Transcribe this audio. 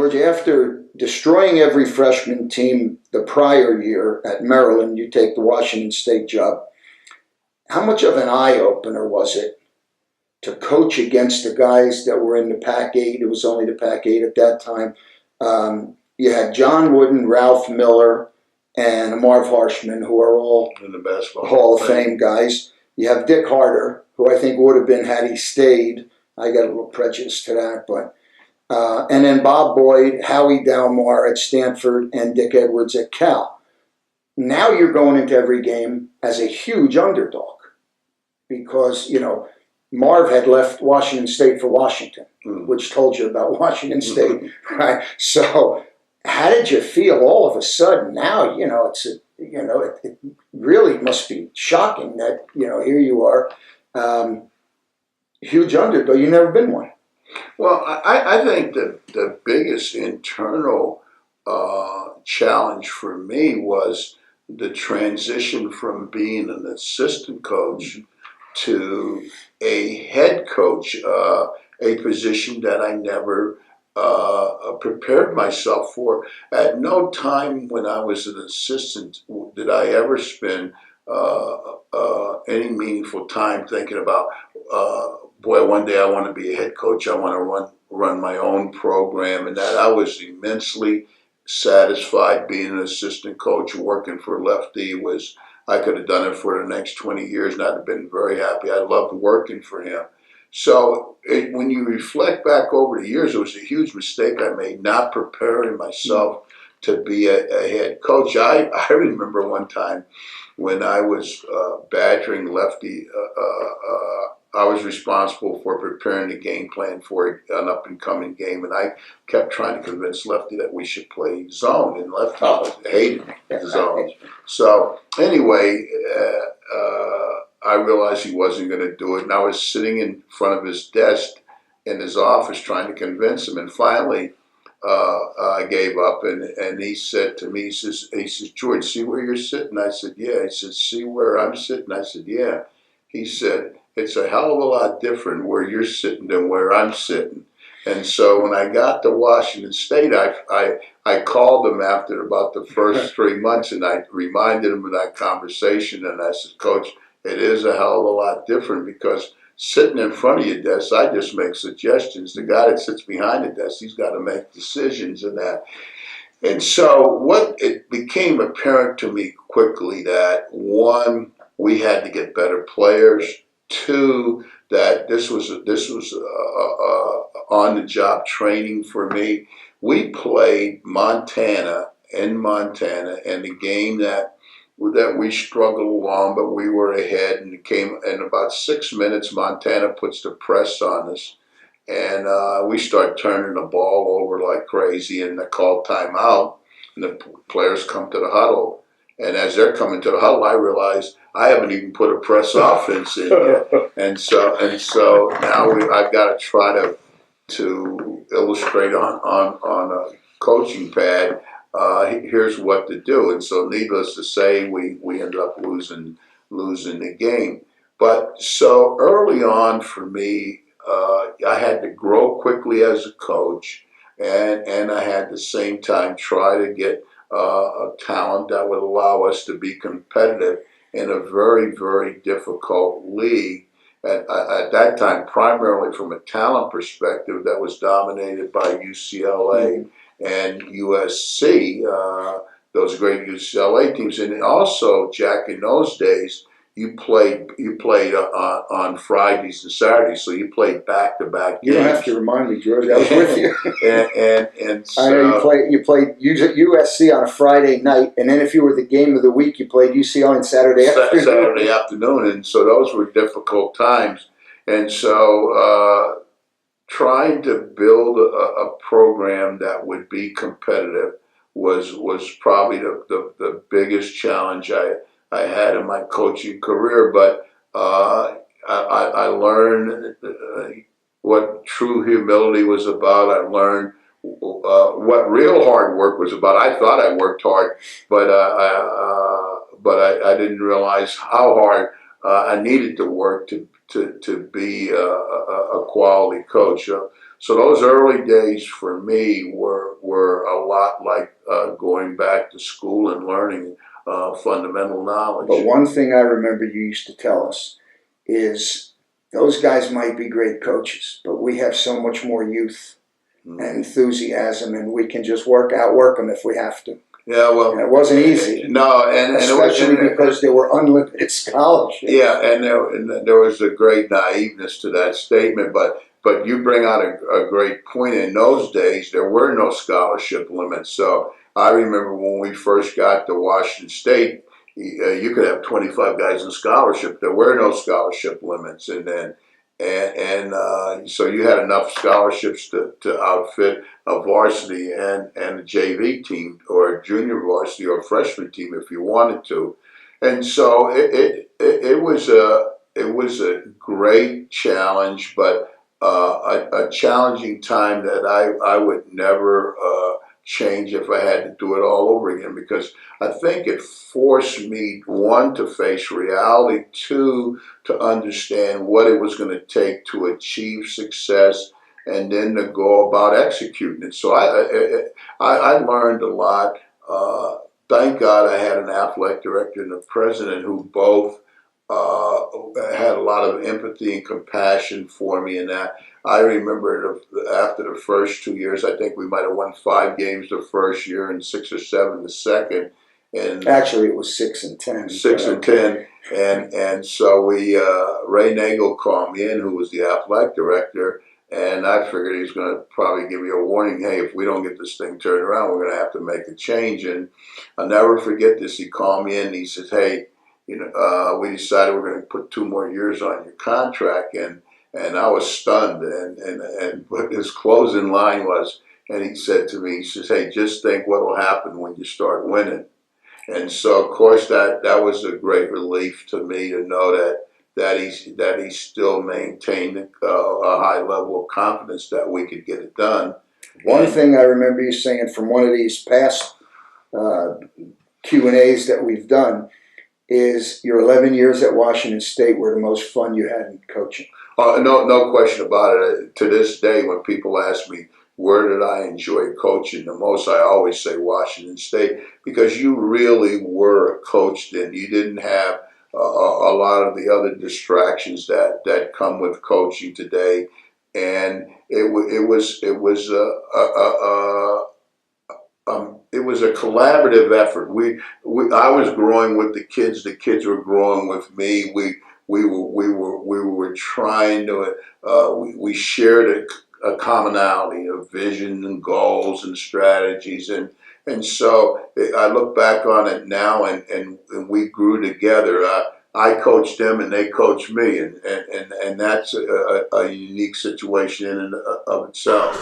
George, after destroying every freshman team the prior year at Maryland, you take the Washington State job. How much of an eye-opener was it to coach against the guys that were in the Pac-8? It was only the Pac-8 at that time. You had John Wooden, Ralph Miller, and Marv Harshman, who are all in the basketball Hall of Fame guys. You have Dick Harder, who I think would have been had he stayed. I got a little prejudice to that, but and then Bob Boyd, Howie Delmar at Stanford, and Dick Edwards at Cal. Now you're going into every game as a huge underdog because, you know, Marv had left Washington State for Washington, which told you about Washington State, right? So how did you feel all of a sudden? Now, you know, it really must be shocking that, you know, here you are, huge underdog. You've never been one. Well, I think the biggest internal challenge for me was the transition from being an assistant coach to a head coach, a position that I never prepared myself for. At no time when I was an assistant did I ever spend any meaningful time thinking about, boy, one day I want to be a head coach. I want to run my own program, and that I was immensely satisfied being an assistant coach. Working for Lefty was, I could have done it for the next 20 years, and I'd have been very happy. I loved working for him. So when you reflect back over the years, it was a huge mistake I made, not preparing myself to be a head coach. I remember one time when I was badgering Lefty, I was responsible for preparing the game plan for an up-and-coming game, and I kept trying to convince Lefty that we should play zone, and Lefty hated the zone. So anyway, I realized he wasn't going to do it, and I was sitting in front of his desk in his office trying to convince him, and finally I gave up, and he said to me, he says, George, see where you're sitting? I said, yeah. He said, see where I'm sitting? I said, yeah. He said, it's a hell of a lot different where you're sitting than where I'm sitting. And so when I got to Washington State, I called him after about the first 3 months, and I reminded him of that conversation, and I said, Coach, it is a hell of a lot different because sitting in front of your desk, I just make suggestions. The guy that sits behind the desk, he's got to make decisions and that. And so it became apparent to me quickly that, one, we had to get better players. Two, that this was on-the-job training for me. We played Montana, and the game that we struggled along, but we were ahead, and it came in about 6 minutes. Montana puts the press on us, and we start turning the ball over like crazy, and they call timeout, and the players come to the huddle. And as they're coming to the huddle, I realize I haven't even put a press offense in yet. And so now I've got to try to illustrate on a coaching pad, here's what to do. And so needless to say, we ended up losing the game. But so early on for me, I had to grow quickly as a coach, and I had at the same time try to get a talent that would allow us to be competitive in a very, very difficult league. At that time, primarily from a talent perspective, that was dominated by UCLA and USC, those great UCLA teams. And also, Jack, in those days, you played on Fridays and Saturdays, so you played back-to-back games. You don't have to remind me, George. I was with you. and so, I know you played USC on a Friday night, and then if you were the game of the week, you played UCLA on Saturday afternoon. And so those were difficult times. And so trying to build a program that would be competitive was probably the biggest challenge I had in my coaching career, but I learned what true humility was about. I learned what real hard work was about. I thought I worked hard, but I didn't realize how hard I needed to work to be a quality coach. So those early days for me were a lot like going back to school and learning fundamental knowledge. But one thing I remember you used to tell us is those guys might be great coaches, but we have so much more youth and enthusiasm, and we can just outwork them if we have to. Yeah, well, and it wasn't easy. No, and especially because there were unlimited scholarships. Yeah, and there was a great naiveness to that statement, but you bring out a great point. In those days, there were no scholarship limits. So I remember when we first got to Washington State, you could have 25 guys in scholarship. There were no scholarship limits, so you had enough scholarships to outfit a varsity and a JV team, or a junior varsity or a freshman team if you wanted to. And so it was a great challenge, but a challenging time that I would never change if I had to do it all over again, because I think it forced me, one, to face reality, two, to understand what it was going to take to achieve success, and then to go about executing it. So I learned a lot. Thank God I had an athletic director and a president who both had a lot of empathy and compassion for me. And that I remember after the first 2 years, I think we might have won 5 games the first year and 6 or 7 the second. And actually, it was 6 and 10. 6 and 10, and so Ray Nagel called me in, who was the athletic director. And I figured he was going to probably give me a warning. Hey, if we don't get this thing turned around, we're going to have to make a change. And I'll never forget this. He called me in and he says, hey, we decided we're going to put 2 more years on your contract. And I was stunned. And what his closing line was, and he said to me, he says, hey, just think what will happen when you start winning. And so, of course, that was a great relief to me to know that he still maintained a high level of confidence that we could get it done. One thing I remember you saying from one of these past Q&As that we've done is your 11 years at Washington State were the most fun you had in coaching. No question about it. To this day, when people ask me, where did I enjoy coaching the most, I always say Washington State, because you really were coached in. You didn't have a lot of the other distractions that come with coaching today, and it was a collaborative effort. I was growing with the kids were growing with me. We were trying to we shared a commonality of vision and goals and strategies, and so I look back on it now, and we grew together. I coached them and they coached me, and that's a unique situation in and of itself.